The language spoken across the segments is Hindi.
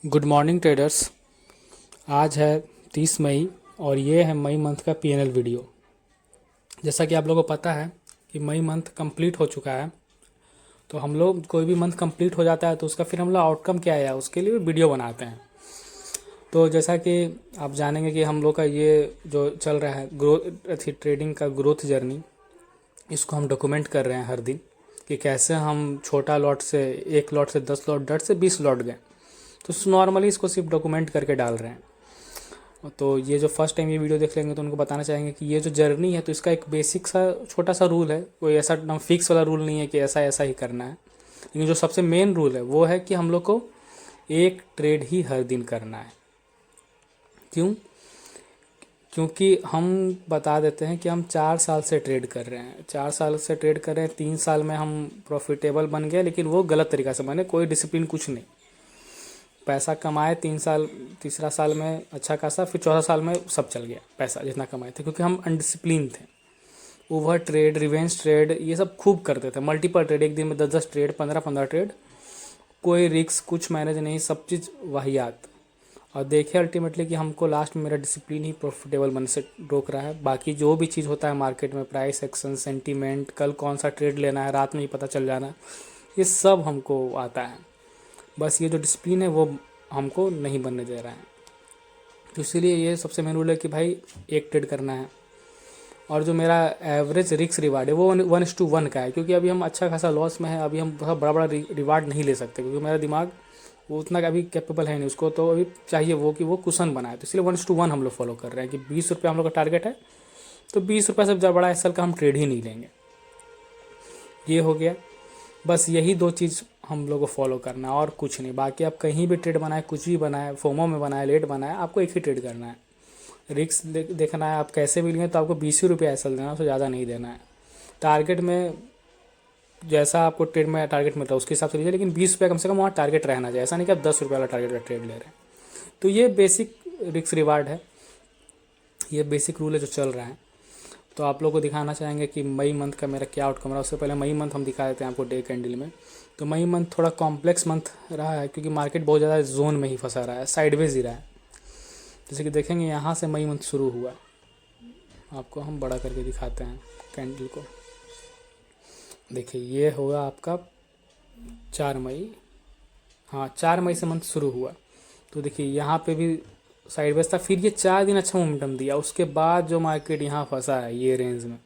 Good morning traders. आज है 30 मई और ये है मई मंथ का पीएनएल वीडियो। जैसा कि आप लोगों को पता है कि मई मंथ कंप्लीट हो चुका है, तो हम लोग कोई भी मंथ कंप्लीट हो जाता है तो उसका फिर हम लोग आउटकम क्या है उसके लिए वीडियो बनाते हैं। तो जैसा कि आप जानेंगे कि हम लोग का ये जो चल रहा है ग्रोथ ट्रेडिंग का ग्रोथ जर्नी, इसको हम डॉक्यूमेंट कर रहे हैं हर दिन कि कैसे हम छोटा लॉट से 1 लॉट से 10 लॉट से 20 लॉट गए। तो नॉर्मली इसको सिर्फ डॉक्यूमेंट करके डाल रहे हैं। तो ये जो फर्स्ट टाइम ये वीडियो देख लेंगे तो उनको बताना चाहेंगे कि ये जो जर्नी है तो इसका एक बेसिक सा छोटा सा रूल है। कोई ऐसा एकदम फिक्स वाला रूल नहीं है कि ऐसा ऐसा ही करना है, लेकिन जो सबसे मेन रूल है वो है कि हम लोग को एक ट्रेड ही हर दिन करना है। क्यों? क्योंकि हम बता देते हैं कि हम 4 साल से ट्रेड कर रहे हैं, 4 साल से ट्रेड कर रहे हैं। 3 साल में हम प्रॉफिटेबल बन गए, लेकिन वो गलत तरीका से बने, कोई डिसिप्लिन कुछ नहीं। पैसा कमाए 3 साल, तीसरा साल में अच्छा खासा, फिर चौथा साल में सब चल गया पैसा जितना कमाए थे, क्योंकि हम अनडिसिप्लिन थे। ओवर ट्रेड, रिवेंज ट्रेड, ये सब खूब करते थे। मल्टीपल ट्रेड, एक दिन में 10-10 ट्रेड, 15-15 ट्रेड, कोई रिस्क कुछ मैनेज नहीं, सब चीज़ वाहियात। और देखे अल्टीमेटली कि हमको लास्ट में मेरा डिसिप्लिन ही प्रॉफिटेबल बनने से रोक रहा है। बाकी जो भी चीज़ होता है मार्केट में, प्राइस एक्शन, सेंटीमेंट, कल कौन सा ट्रेड लेना है रात में ही पता चल जाना, ये सब हमको आता है। बस ये जो डिसिप्लिन है वो हमको नहीं बनने दे रहा है। तो इसीलिए ये सबसे मेन रूल है कि भाई एक ट्रेड करना है। और जो मेरा एवरेज रिस्क रिवार्ड है वो 1:1 का है, क्योंकि अभी हम अच्छा खासा लॉस में है। अभी हम बहुत बड़ा बड़ा रिवार्ड नहीं ले सकते, क्योंकि मेरा दिमाग वो उतना अभी कैपेबल है नहीं, उसको तो अभी चाहिए वो कि वो कुशन बनाए। तो इसलिए 1:1 हम लोग फॉलो कर रहे हैं कि 20 रुपये हम लोग का टारगेट है, तो 20 रुपये से ज़्यादा बड़ा एसएल का हम ट्रेड ही नहीं लेंगे। ये हो गया। बस यही दो चीज़ हम लोग को फॉलो करना है और कुछ नहीं। बाकी आप कहीं भी ट्रेड बनाए, कुछ भी बनाए, फोमो में बनाए, लेट बनाए, आपको एक ही ट्रेड करना है। रिस्क देखना है, आप कैसे भी लिए तो आपको 20 ही रुपये एसएल देना है, उससे ज़्यादा नहीं देना है। टारगेट में जैसा आपको ट्रेड में टारगेट मिलता है उसके हिसाब से लीजिए, लेकिन 20 रुपये कम से कम वहाँ टारगेट रहना चाहिए। ऐसा नहीं कि आप 10 रुपये वाला टारगेट का ट्रेड ले रहे हैं। तो ये बेसिक रिस्क रिवार्ड है, ये बेसिक रूल है जो चल रहा है। तो आप लोग को दिखाना चाहेंगे कि मई मंथ का मेरा क्या आउटकम रहा। उससे पहले मई मंथ हम दिखा देते हैं आपको डे कैंडल में। तो मई मंथ थोड़ा कॉम्प्लेक्स मंथ रहा है, क्योंकि मार्केट बहुत ज़्यादा जोन में ही फंसा रहा है, साइडवेज ही रहा है। जैसे कि देखेंगे यहाँ से मई मंथ शुरू हुआ, आपको हम बड़ा करके दिखाते हैं कैंडल को। देखिए ये होगा आपका 4 मई, हाँ 4 मई से मंथ शुरू हुआ। तो देखिए यहाँ पे भी साइडवेज था, फिर ये 4 दिन अच्छा मोमेंटम दिया। उसके बाद जो मार्केट यहाँ फंसा है ये रेंज में,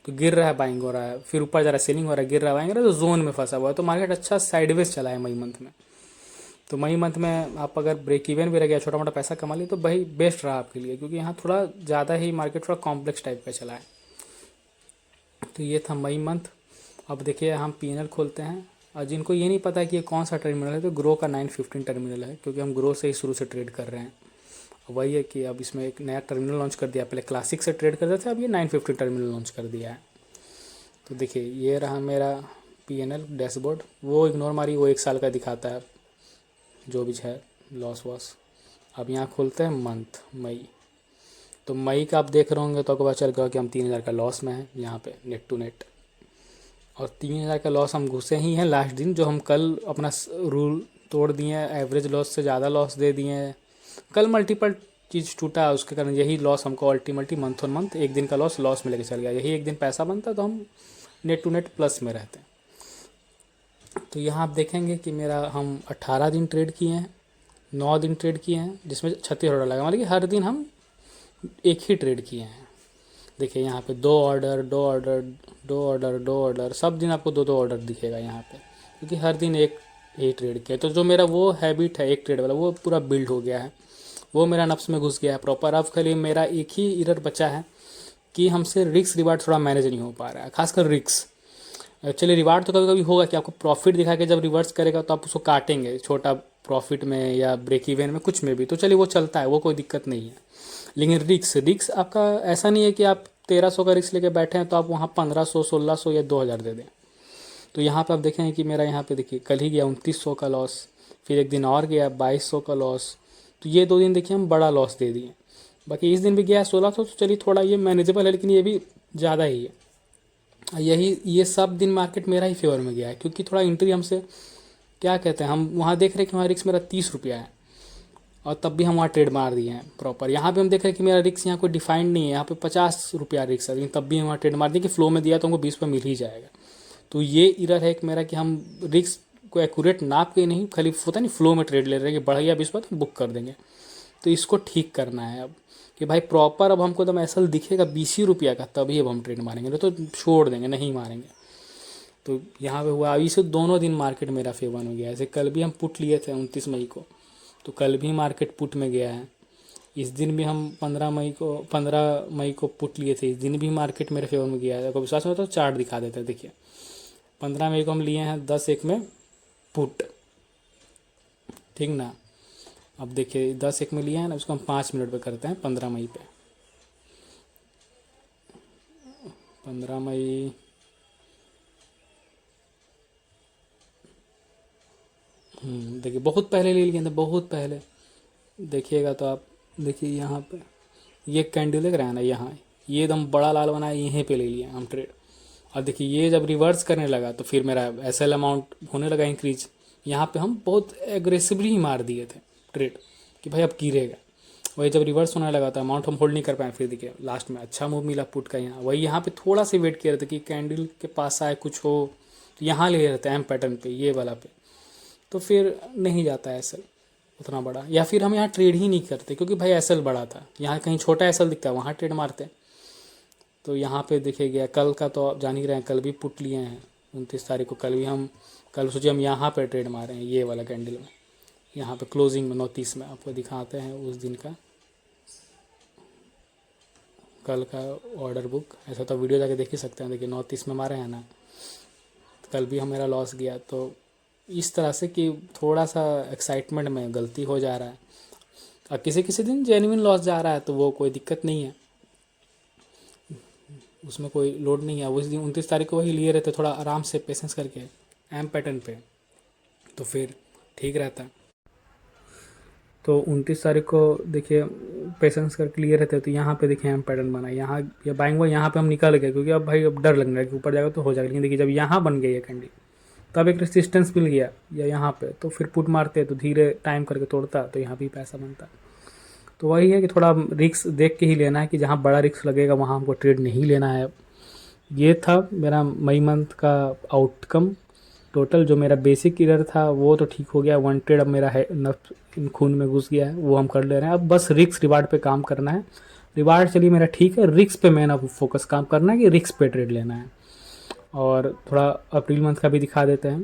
तो गिर रहा है, बाइंग हो रहा है, फिर ऊपर जा रहा है, सेलिंग हो रहा है, गिर रहा है, बाइंग हो रहा है, तो जोन में फंसा हुआ है। तो मार्केट अच्छा साइडवेज चला है मई मंथ में। तो मई मंथ में आप अगर ब्रेक इवन भी रह गया, छोटा मोटा पैसा कमा लिया, तो भाई बेस्ट रहा आपके लिए, क्योंकि यहाँ थोड़ा ज़्यादा ही मार्केट थोड़ा कॉम्प्लेक्स टाइप का चला है। तो ये था मई मंथ। अब देखिए हम पीएनएल खोलते हैं, और जिनको ये नहीं पता कि ये कौन सा टर्मिनल है, तो ग्रो का 915 टर्मिनल है, क्योंकि हम ग्रो से ही शुरू से ट्रेड कर रहे हैं। वही है कि अब इसमें एक नया टर्मिनल लॉन्च कर दिया। पहले क्लासिक से ट्रेड करते थे, अब ये 915 टर्मिनल लॉन्च कर दिया है। तो देखिए ये रहा मेरा पीएनएल डैशबोर्ड। वो इग्नोर मारी, वो 1 साल का दिखाता है जो भी है लॉस वॉस। अब यहाँ खोलते हैं मंथ मई। तो मई का आप देख रहे होंगे तो आपको पता चल गया कि हम 3,000 का लॉस में हैं यहाँ पे नेट टू नेट। और 3,000 का लॉस हम घुसे ही हैं लास्ट दिन, जो हम कल अपना रूल तोड़ दिए हैं, एवरेज लॉस से ज़्यादा लॉस दे दिए हैं। कल मल्टीपल चीज़ टूटा, उसके कारण यही लॉस हमको अल्टीमेटली मंथ ऑन मंथ एक दिन का लॉस में लेके चल गया। यही एक दिन पैसा बनता तो हम नेट टू नेट प्लस में रहते। तो यहाँ आप देखेंगे कि मेरा हम 18 दिन ट्रेड किए हैं, 9 दिन ट्रेड किए हैं, जिसमें 36 ऑर्डर लगा, मतलब कि हर दिन हम एक ही ट्रेड किए हैं। देखिए यहाँ पे 2 ऑर्डर, 2 ऑर्डर, 2 ऑर्डर, 2 ऑर्डर, सब दिन आपको 2-2 ऑर्डर दिखेगा यहाँ पे, क्योंकि हर दिन एक ही ट्रेड किया। तो जो मेरा वो हैबिट है एक ट्रेड वाला, वो पूरा बिल्ड हो गया है, वो मेरा नफ्स में घुस गया है प्रॉपर। अब खाली मेरा एक ही इरर बचा है कि हमसे रिस्क रिवार्ड थोड़ा मैनेज नहीं हो पा रहा है, खासकर रिस्क। चलिए रिवार्ड तो कभी कभी होगा कि आपको प्रॉफिट दिखा के जब रिवर्स करेगा तो आप उसको काटेंगे छोटा प्रॉफिट में या ब्रेक इवन में, कुछ में भी, तो चलिए वो चलता है, वो कोई दिक्कत नहीं है। लेकिन रिक्स आपका ऐसा नहीं है कि आप 1300 का रिक्स लेके बैठे हैं तो आप वहाँ 1500, 1600 या 2000 दे दें। तो यहाँ पे आप देखें कि मेरा यहाँ पे देखिए कल ही गया 2900 का लॉस, फिर एक दिन और गया 2200 का लॉस। तो ये 2 दिन देखिए हम बड़ा लॉस दे दिए। बाकी इस दिन भी गया 1600, तो चलिए थोड़ा ये मैनेजेबल है, लेकिन ये भी ज़्यादा ही है। यही ये सब दिन मार्केट मेरा ही फेवर में गया है, क्योंकि थोड़ा एंट्री हमसे क्या कहते हैं, हम वहाँ देख रहे हैं कि वहाँ रिस्क मेरा 30 रुपया है, और तब भी हम वहाँ ट्रेड मार दिए हैं प्रॉपर। यहाँ पे हम देख रहे हैं कि मेरा रिक्स यहाँ कोई डिफाइंड नहीं है, यहाँ पे 50 रुपया रिक्स है, लेकिन तब भी हम वहाँ ट्रेड मार दिए कि फ्लो में दिया तो हमको 20 रुपये मिल ही जाएगा। तो ये इरर है एक मेरा कि हम रिक्स को एक्यूरेट नाप के नहीं, खाली होता नहीं फ्लो में ट्रेड ले रहे हैं कि बढ़ गया 20 रुपये तो बुक कर देंगे। तो इसको ठीक करना है अब कि भाई प्रॉपर अब हमको एकदम ऐसा दिखेगा 20 रुपया का, तभी अब हम ट्रेड मारेंगे, नहीं तो छोड़ देंगे, नहीं मारेंगे। तो यहाँ पे हुआ, अभी से दोनों दिन मार्केट मेरा फेवर में गया। ऐसे कल भी हम पुट लिए थे 29 मई को, तो कल भी मार्केट पुट में गया है। इस दिन भी हम 15 मई को पुट लिए थे, इस दिन भी मार्केट मेरे फेवर में गया है। अगर विश्वास में तो चार्ट दिखा देते हैं, देखिए 15 मई को हम लिए हैं 10-1 में पुट, ठीक ना। अब देखिए 10-1 में लिया है ना, उसको हम 5 मिनट पे करते हैं 15 मई पे। 15 मई, देखिए बहुत पहले ले लिए थे, बहुत पहले। देखिएगा तो आप देखिए यहाँ पे ये कैंडल दिख रहा है ना, यहाँ ये एकदम बड़ा लाल बना है, यहीं पे ले लिया हम ट्रेड। और देखिए ये जब रिवर्स करने लगा तो फिर मेरा एसएल अमाउंट होने लगा इंक्रीज। यहाँ पे हम बहुत एग्रेसिवली ही मार दिए थे ट्रेड कि भाई अब गिरेगा। वही जब रिवर्स होने लगा था अमाउंट हम होल्ड नहीं कर पाए, फिर देखिए लास्ट में अच्छा मूव मिला पुट का। यहाँ वही यहाँ पे थोड़ा सा वेट किया रहता कि कैंडल के पास आए कुछ हो, तो यहाँ ले रहते हैं एम पैटर्न पे, ये वाला पे, तो फिर नहीं जाता है एसएल उतना बड़ा। या फिर हम यहाँ ट्रेड ही नहीं करते क्योंकि भाई एसएल बड़ा था, यहाँ कहीं छोटा एसएल दिखता है वहाँ ट्रेड मारते हैं। तो यहाँ पे देखिए गया कल का, तो आप जान ही रहे हैं कल भी पुट लिए हैं 29 तारीख को। कल भी हम कल सोचिए हम यहाँ पे ट्रेड मारे हैं ये वाला कैंडल में, यहाँ पे क्लोजिंग में 29 में। आपको दिखाते हैं उस दिन का कल का ऑर्डर बुक, ऐसा तो वीडियो जाके देख ही सकते हैं। देखिए 29 में मारे हैं ना, कल भी हमारा लॉस गया। तो इस तरह से कि थोड़ा सा एक्साइटमेंट में गलती हो जा रहा है, और किसी किसी दिन जेन्युइन लॉस जा रहा है तो वो कोई दिक्कत नहीं है, उसमें कोई लोड नहीं है। उस दिन 29 तारीख को वही लिए रहते थोड़ा आराम से पेशेंस करके एम पैटर्न पे, तो फिर ठीक रहता। तो 29 तारीख को देखिए पेशेंस करके लिए रहते, तो यहाँ पे देखिए एम पैटर्न बना, यहाँ ये बाइंग हुआ, यहाँ पे हम निकल गए क्योंकि अब भाई अब डर लगने लगा कि ऊपर जाएगा तो हो जाएगा। लेकिन देखिए जब यहाँ बन गई है कैंडल, तब एक रेसिस्टेंस मिल गया या यहाँ पे, तो फिर पुट मारते तो धीरे टाइम करके तोड़ता, तो यहाँ भी पैसा बनता। तो वही है कि थोड़ा रिक्स देख के ही लेना है कि जहाँ बड़ा रिक्स लगेगा वहाँ हमको ट्रेड नहीं लेना है। ये था मेरा मई मंथ का आउटकम टोटल। जो मेरा बेसिक इरर था वो तो ठीक हो गया, 1 ट्रेड अब मेरा है खून में घुस गया है, वो हम कर ले रहे हैं। अब बस रिक्स रिवार्ड पे काम करना है। रिवार्ड चलिए मेरा ठीक है, रिक्स पे मैंने अब फोकस काम करना है कि रिक्स पे ट्रेड लेना है। और थोड़ा अप्रैल मंथ का भी दिखा देते हैं।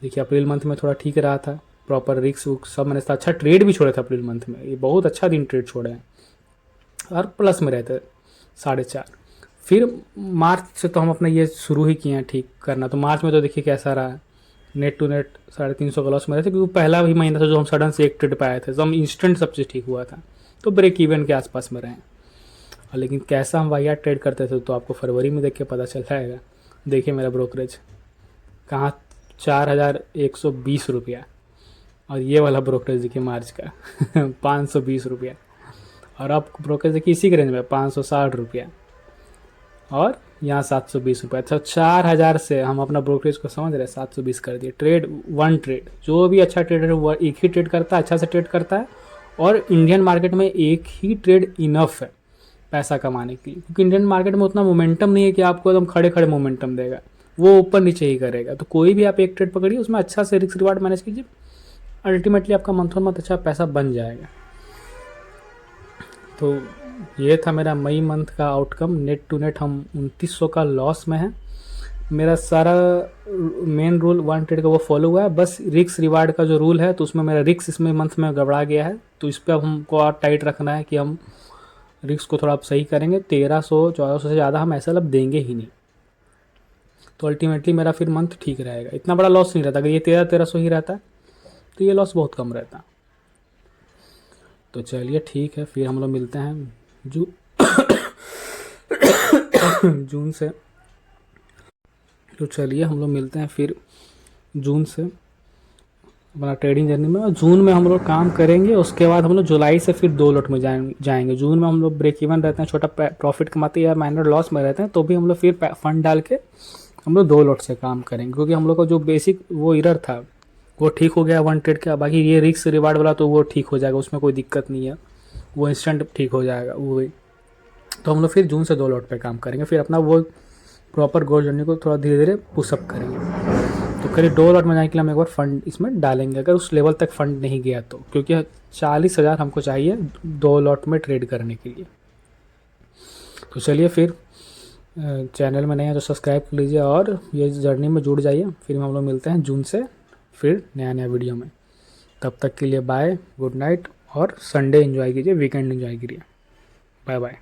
देखिए अप्रैल मंथ में थोड़ा ठीक रहा था, प्रॉपर रिक्स सब मैंने अच्छा ट्रेड भी छोड़े थे अप्रैल मंथ में, ये बहुत अच्छा दिन ट्रेड छोड़े हैं और प्लस में रहते 4.5। फिर मार्च से तो हम अपना ये शुरू ही किए हैं ठीक करना। तो मार्च में तो देखिए कैसा रहा, नेट टू नेट 350 का लॉस में रहते, क्योंकि पहला ही महीना था जो हम सडन से एक ट्रेड पे आए थे, तो हम इंस्टेंट सब चीज़ ठीक हुआ था, तो ब्रेक इवन के आसपास में रहे। और लेकिन कैसा हम वाहियात ट्रेड करते थे तो आपको फरवरी में देख के पता चल जाएगा। देखिए मेरा ब्रोकरेज कहाँ, 4,120 रुपया, और ये वाला ब्रोकरेज देखिए मार्च का 520 रुपया, और अब ब्रोकरेज देखिए इसी के रेंज में 560 रुपया, और यहाँ 720 रुपया। अच्छा 4,000 से हम अपना ब्रोकरेज को समझ रहे हैं 720 कर दिए। ट्रेड 1 ट्रेड, जो भी अच्छा ट्रेडर है वो एक ही ट्रेड करता है, अच्छा से ट्रेड करता है। और इंडियन मार्केट में एक ही ट्रेड इनफ है पैसा कमाने के लिए, क्योंकि इंडियन मार्केट में उतना मोमेंटम नहीं है कि आपको एकदम खड़े खड़े मोमेंटम देगा, वो ऊपर नीचे ही करेगा। तो कोई भी आप एक ट्रेड पकड़िए, उसमें अच्छा से रिस्क रिवार्ड मैनेज कीजिए, अल्टीमेटली आपका मंथ ऑन मंथ अच्छा पैसा बन जाएगा। तो ये था मेरा मई मंथ का आउटकम। नेट टू नेट हम 2900 का लॉस में है। मेरा सारा मेन रूल 1 ट्रेड का वो फॉलो हुआ है, बस रिस्क रिवार्ड का जो रूल है तो उसमें मेरा रिस्क इसमें मंथ में गड़बड़ा गया है, तो इस पर अब हमको और टाइट रखना है कि हम रिस्क को थोड़ा सही करेंगे। 1300-1400 से ज़्यादा हम ऐसा अब देंगे ही नहीं, तो अल्टीमेटली मेरा फिर मंथ ठीक रहेगा, इतना बड़ा लॉस नहीं रहता। अगर ये 1300 ही रहता तो ये लॉस बहुत कम रहता। तो चलिए ठीक है, फिर हम लोग मिलते हैं जून से। तो चलिए हम लोग मिलते हैं फिर जून से अपना ट्रेडिंग जर्नी में। और जून में हम लोग काम करेंगे, उसके बाद हम लोग जुलाई से फिर 2 लॉट में जाएंगे। जून में हम लोग ब्रेक इवन रहते हैं, छोटा प्रॉफिट कमाते हैं या माइनर लॉस में रहते हैं, तो भी हम लोग फिर फंड डाल के हम लोग 2 लॉट से काम करेंगे, क्योंकि हम लोग का जो बेसिक वो इरर था वो ठीक हो गया 1 ट्रेड का। बाकी ये रिस्क रिवार्ड वाला तो वो ठीक हो जाएगा, उसमें कोई दिक्कत नहीं है, वो इंस्टेंट ठीक हो जाएगा वो ही। तो हम लोग फिर जून से 2 लॉट पे काम करेंगे, फिर अपना वो प्रॉपर गोल जर्नी को थोड़ा धीरे धीरे पुशअप करेंगे। तो करीब 2 लॉट में जाने के लिए हम एक बार फंड इसमें डालेंगे, अगर उस लेवल तक फंड नहीं गया तो, क्योंकि 40,000 हमको चाहिए 2 लॉट में ट्रेड करने के लिए। तो चलिए फिर चैनल में नए हैं तो सब्सक्राइब कर लीजिए और ये जर्नी में जुड़ जाइए। फिर हम लोग मिलते हैं जून से फिर नया नया वीडियो में। तब तक के लिए बाय, गुड नाइट, और संडे एंजॉय कीजिए, वीकेंड एंजॉय कीजिए। Bye bye.